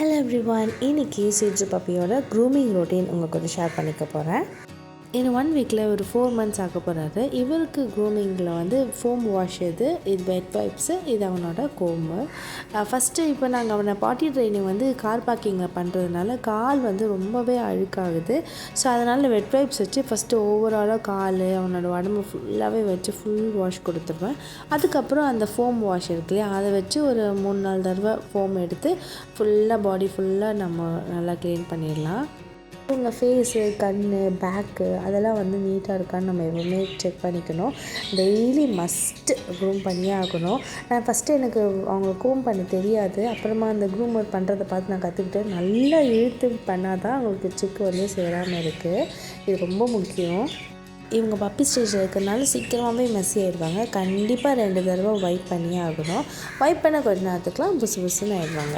Hello everyone, இன்னைக்கு சிஜு பப்பியோட grooming routine உங்களுக்கு வந்து ஷேர் பண்ணிக்க போகிறேன். இன்னும் 1 வீக்கில் ஒரு 4 months ஆக போகிறாரு. இவருக்கு க்ரூமிங்கில் வந்து ஃபோம் வாஷ் இது பெட் வைப்ஸு, இது அவனோட கோம்பு. ஃபஸ்ட்டு இப்போ நாங்கள் அவனை பாட்டி ட்ரைனிங் வந்து கார் பார்க்கிங்கில் பண்ணுறதுனால கால் வந்து ரொம்பவே அழுக்காகுது. ஸோ அதனால் வெட் வைப்ஸ் வச்சு ஃபஸ்ட்டு ஓவராலாக கால் அவனோட உடம்பு ஃபுல்லாகவே வச்சு ஃபுல் வாஷ் கொடுத்துருவேன். அதுக்கப்புறம் அந்த ஃபோம் வாஷ் இருக்கு இல்லையா, அதை வச்சு ஒரு 3-4 தடவை ஃபோம் எடுத்து ஃபுல்லாக பாடி ஃபுல்லாக நம்ம நல்லா க்ளீன் பண்ணிடலாம். உங்கள் ஃபேஸு, கண், பேக்கு அதெல்லாம் வந்து நீட்டாக இருக்கான்னு நம்ம எப்பவுமே செக் பண்ணிக்கணும். டெய்லி மஸ்ட்டு க்ரூம் பண்ணியே ஆகணும். நான் ஃபஸ்ட்டு எனக்கு அவங்க க்ரூம் பண்ண தெரியாது. அப்புறமா அந்த க்ரூமர் பண்ணுறதை பார்த்து நான் கற்றுக்கிட்டேன். நல்லா இழுத்து பண்ணால் தான் அவங்களுக்கு சிக்கு வந்து சேராமல் இருக்குது. இது ரொம்ப முக்கியம். இவங்க பப்பி ஸ்டேஜில் இருக்கிறதுனால சீக்கிரமாகவே மெஸ்ஸி ஆகிடுவாங்க. கண்டிப்பாக 2 தடவை வைப் பண்ணியே ஆகணும். வைப் பண்ண கொஞ்ச நேரத்துக்குலாம் புசு புசுன்னு ஆகிடுவாங்க.